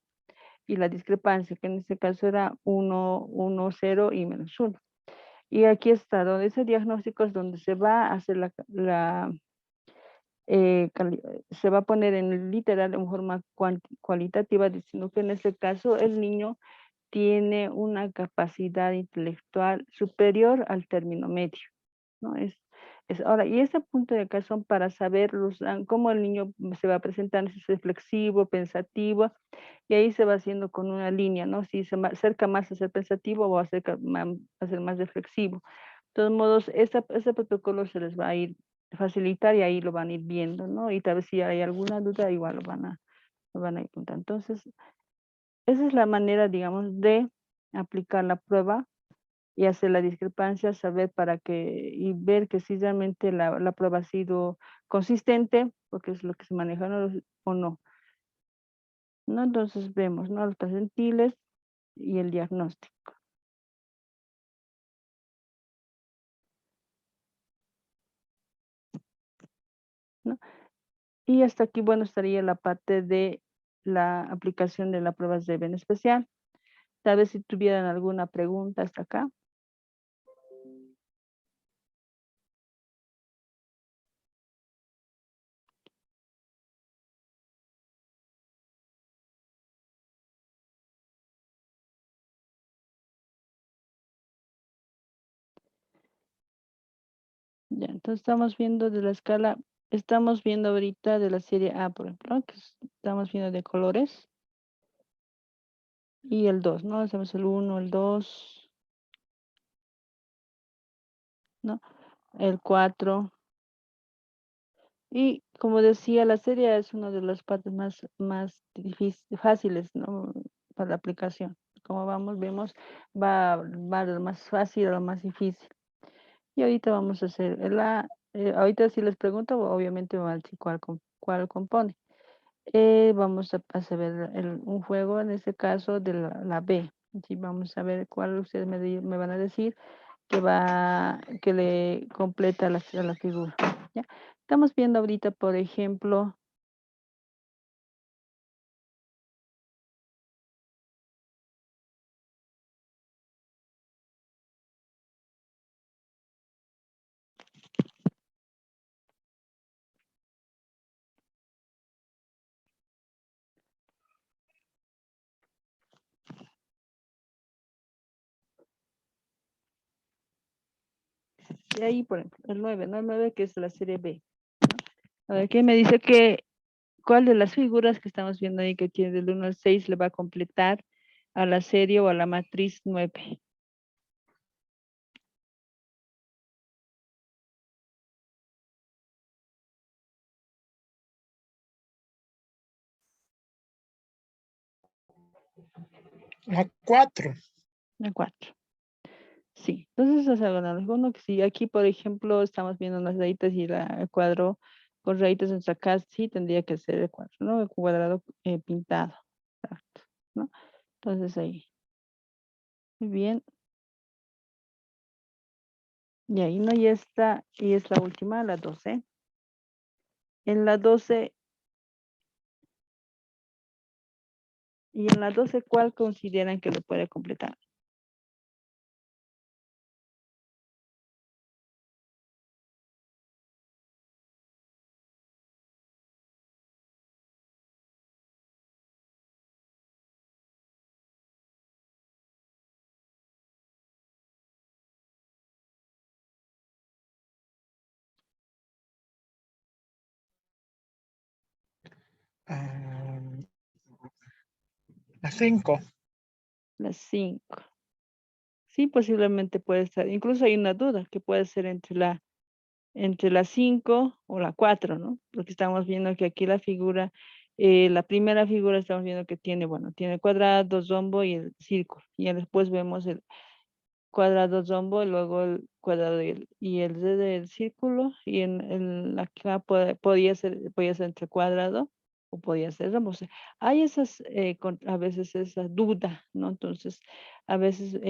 y la discrepancia, que en este caso era 1, 1, 0 y -1. Y aquí está, donde ese diagnóstico es donde se va a hacer se va a poner en literal en forma cualitativa, diciendo que en este caso el niño tiene una capacidad intelectual superior al término medio, ¿no? Ahora, y ese punto de acá son para saber cómo el niño se va presentando, si es reflexivo, pensativo, y ahí se va haciendo con una línea, ¿no? Si se acerca más a ser pensativo o a ser más reflexivo. De todos modos, ese protocolo se les va a ir facilitar y ahí lo van a ir viendo, ¿no? Y tal vez si hay alguna duda, igual lo van a ir preguntando. Entonces, esa es la manera, digamos, de aplicar la prueba y hacer la discrepancia, saber y ver que si realmente la prueba ha sido consistente, porque es lo que se maneja, ¿no? O no, ¿no? Entonces vemos, ¿no? Los percentiles y el diagnóstico, ¿no? Y hasta aquí, bueno, estaría la parte de la aplicación de la prueba de en especial. Tal vez si tuvieran alguna pregunta hasta acá. Ya, entonces estamos viendo de la escala, estamos viendo ahorita de la serie A, por ejemplo, que estamos viendo de colores, y el 2, ¿no? Hacemos el 1, el 2, ¿no? El 4. Y como decía, la serie A es una de las partes más fáciles, ¿no? Para la aplicación. Como vemos, va de lo más fácil a lo más difícil. Y ahorita vamos a hacer ahorita si les pregunto, obviamente me van a decir cuál compone. Vamos a hacer un juego, en este caso de la B. Sí, vamos a ver cuál ustedes me van a decir que le completa la figura. ¿Ya? Estamos viendo ahorita, por ejemplo, de ahí, por ejemplo, el 9, ¿no? El 9 que es la serie B. A ver, ¿qué me dice cuál de las figuras que estamos viendo ahí que tiene del 1 al 6 le va a completar a la serie o a la matriz 9? La 4. La 4. Sí, entonces es algo alguno que sí, aquí por ejemplo estamos viendo unas rayitas y el cuadro con rayitas en acá sí tendría que ser el cuadro, ¿no? El cuadrado pintado. Exacto, ¿no? Entonces ahí. Muy bien. Y ahí no, ya está, y es la última, la 12. En la 12, y en la 12, ¿cuál consideran que lo puede completar? Ah, las 5. Las 5. Sí, posiblemente puede estar. Incluso hay una duda que puede ser entre la 5 o la 4, ¿no? Porque estamos viendo que aquí la figura, la primera figura estamos viendo que tiene, bueno, tiene cuadrado, rombo y el círculo. Y ya después vemos el cuadrado, rombo, y luego el cuadrado y el del círculo. Y acá podía ser entre cuadrado o podía ser rombo. O sea, hay a veces esa duda, ¿no? Entonces, a veces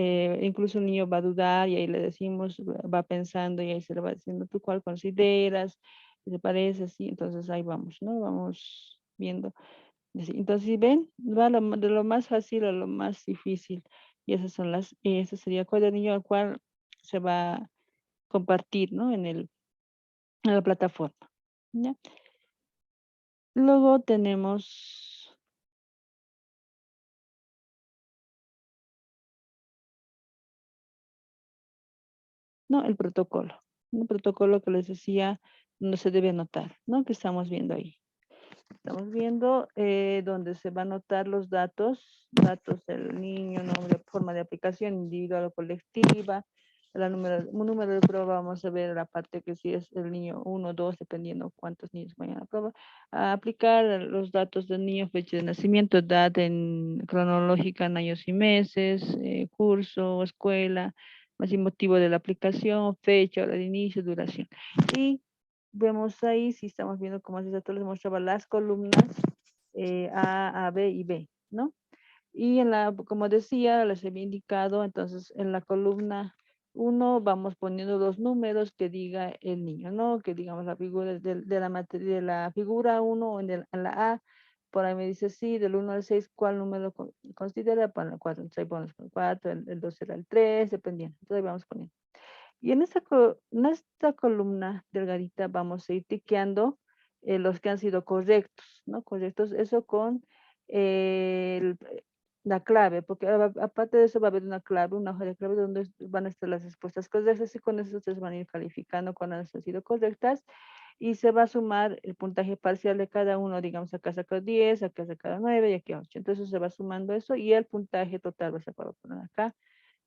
incluso un niño va a dudar y ahí le decimos, va pensando y ahí se le va diciendo, ¿tú cuál consideras? ¿Te parece así? Entonces ahí vamos, ¿no? Vamos viendo. Entonces, si ven, va de lo más fácil a lo más difícil. Y ese sería el cuadernillo al cual se va a compartir, ¿no? En la plataforma. ¿Ya? Luego tenemos, ¿no? El protocolo. Un protocolo que les decía, no se debe anotar, ¿no? Que estamos viendo ahí. Estamos viendo donde se van a anotar los datos del niño, nombre, forma de aplicación individual o colectiva, un número de prueba, vamos a ver la parte que si es el niño 1 o 2, dependiendo cuántos niños vayan a la prueba, a aplicar los datos del niño, fecha de nacimiento, edad cronológica en años y meses, curso, escuela, más y motivo de la aplicación, fecha, hora de inicio, duración. Y vemos ahí, si estamos viendo como hace rato les mostraba las columnas A, B y B, ¿no? Y como decía, les había indicado, entonces en la columna 1 vamos poniendo los números que diga el niño, ¿no? Que digamos la figura de la figura 1 en la A, por ahí me dice sí, del 1 al 6, ¿cuál número considera? Para el 4, entonces ahí ponemos el 4, el 2 será el 3, dependiendo. Entonces ahí vamos poniendo. Y en esta columna delgadita vamos a ir tiqueando los que han sido correctos, ¿no? Correctos, eso con la clave, porque aparte de eso va a haber una clave, una hoja de clave donde van a estar las respuestas correctas y con eso ustedes van a ir calificando cuando han sido correctas y se va a sumar el puntaje parcial de cada uno, digamos, acá saca 10, acá saca 9 y aquí 8. Entonces se va sumando eso y el puntaje total va a poner acá.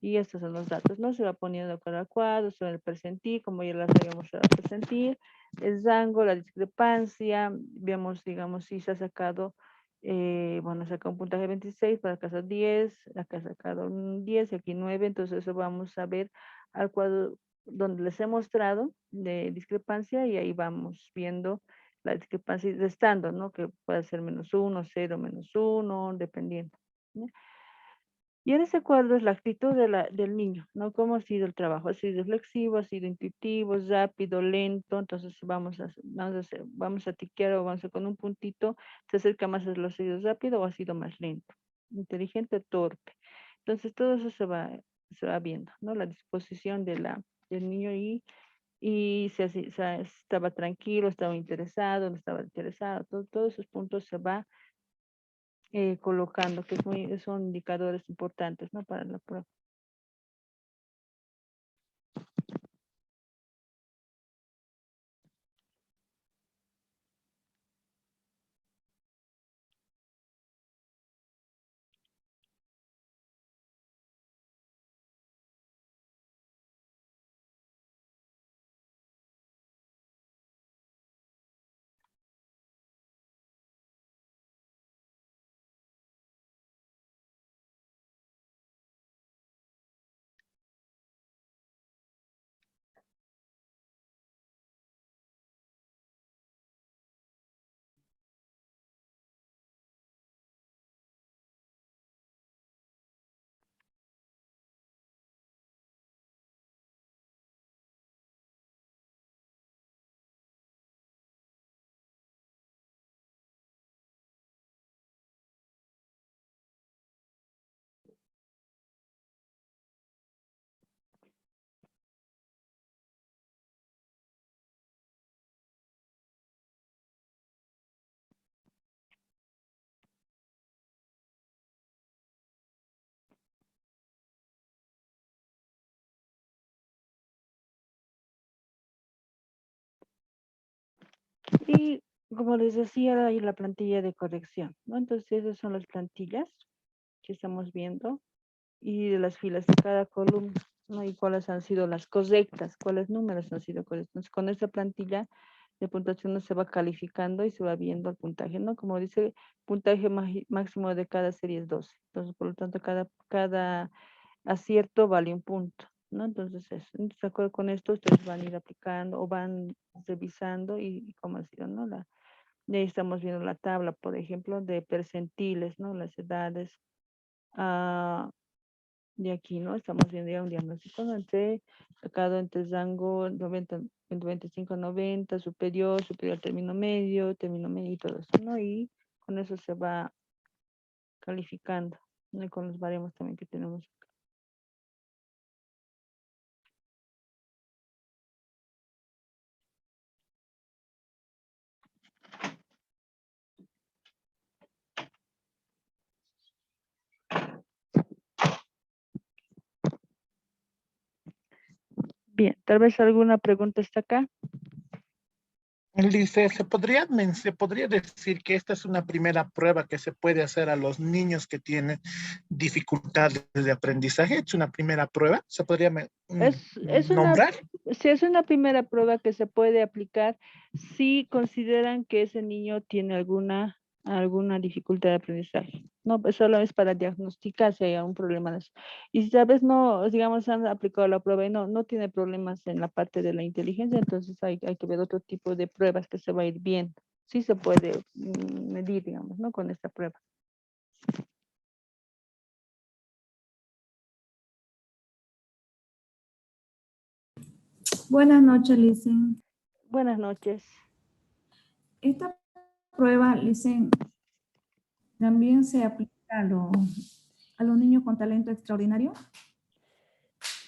Y estos son los datos, ¿no? Se va poniendo cada cuadro, sobre el percentil, como ya las habíamos mostrado el percentil, el rango, la discrepancia, vemos, digamos, si se ha sacado, bueno, saca un puntaje 26, para acá 10, acá ha sacado un 10 y aquí 9, entonces eso vamos a ver al cuadro donde les he mostrado de discrepancia y ahí vamos viendo la discrepancia restando, ¿no? Que puede ser -1, 0, -1, dependiendo, ¿no? Y en ese cuadro es la actitud del niño, ¿no? Cómo ha sido el trabajo, ha sido reflexivo, ha sido intuitivo, rápido, lento, entonces vamos a tiquear o vamos a con un puntito, se acerca más a lo ha sido rápido o ha sido más lento, inteligente, torpe. Entonces todo eso se va viendo, ¿no? La disposición del niño y estaba tranquilo, estaba interesado, no estaba interesado, todos esos puntos se va colocando, que son indicadores importantes, ¿no? Para la prueba. como les decía, hay la plantilla de corrección, ¿no? Entonces, esas son las plantillas que estamos viendo y de las filas de cada columna, ¿no? Y cuáles han sido las correctas, cuáles números han sido correctos. Entonces, con esta plantilla de puntuación no se va calificando y se va viendo el puntaje, ¿no? Como dice, puntaje máximo de cada serie es 12. Entonces, por lo tanto, cada acierto vale un punto, ¿no? Entonces, eso. Entonces, de acuerdo con esto, ustedes van a ir aplicando o van revisando y cómo ha sido, ¿no? Y ahí estamos viendo la tabla, por ejemplo, de percentiles, ¿no? Las edades. ah, de aquí, ¿no? Estamos viendo ya un diagnóstico, ¿no? Sacado entre rango 90, 95 a 90, superior al término medio y todo eso, ¿no? Y con eso se va calificando, ¿no? Y con los baremos también que tenemos. Bien, tal vez alguna pregunta está acá. Él dice, se podría decir que esta es una primera prueba que se puede hacer a los niños que tienen dificultades de aprendizaje? ¿Es una primera prueba? ¿Se podría Es nombrar? sí, es una primera prueba que se puede aplicar si consideran que ese niño tiene alguna dificultad de aprendizaje. No, pues solo es para diagnosticar si hay algún problema de eso. Y si tal vez no, digamos, han aplicado la prueba y no tiene problemas en la parte de la inteligencia, entonces hay que ver otro tipo de pruebas que se va a ir viendo. Sí se puede medir, digamos, ¿no? Con esta prueba. Buenas noches, Licen. Buenas noches. Esta prueba, Licen, también se aplica a los niños con talento extraordinario.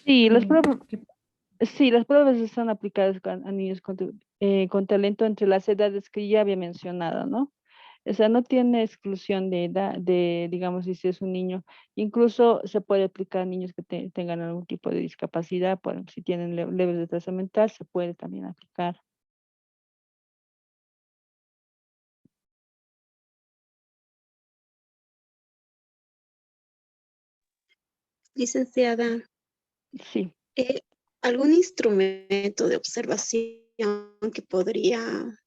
Sí, las Que- pruebas, que- sí, las pruebas están aplicadas a niños con talento entre las edades que ya había mencionado, ¿no? O sea, no tiene exclusión de edad, digamos, si es un niño. Incluso se puede aplicar a niños que tengan algún tipo de discapacidad, por ejemplo, si tienen leves de retraso mental, se puede también aplicar. Licenciada, Sí. eh, ¿algún instrumento de observación que podría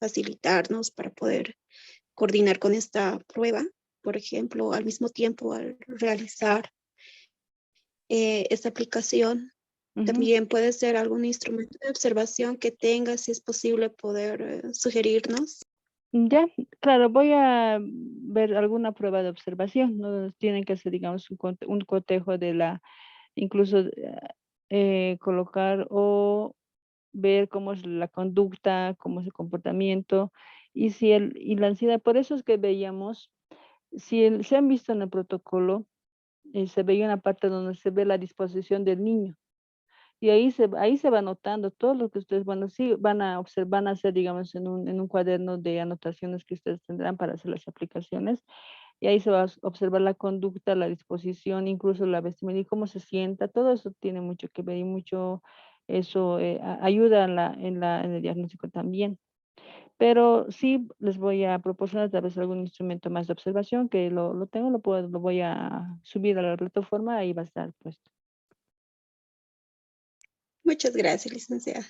facilitarnos para poder coordinar con esta prueba? Por ejemplo, al mismo tiempo, al realizar esta aplicación, Ujú. también puede ser algún instrumento de observación que tenga, si es posible, poder sugerirnos. Ya, claro, voy a ver alguna prueba de observación, ¿no? Tienen que hacer, digamos, un cotejo de incluso colocar o ver cómo es la conducta, cómo es el comportamiento y la ansiedad. Por eso es que veíamos, se han visto en el protocolo, se veía una parte donde se ve la disposición del niño. Y ahí se va notando todo lo que ustedes sí, van a observar, van a hacer, digamos, en un cuaderno de anotaciones que ustedes tendrán para hacer las aplicaciones. Y ahí se va a observar la conducta, la disposición, incluso la vestimenta y cómo se sienta. Todo eso tiene mucho que ver y mucho eso ayuda en el diagnóstico también. Pero sí les voy a proporcionar tal vez algún instrumento más de observación que lo tengo, lo voy a subir a la plataforma, ahí va a estar puesto. Muchas gracias, licenciada.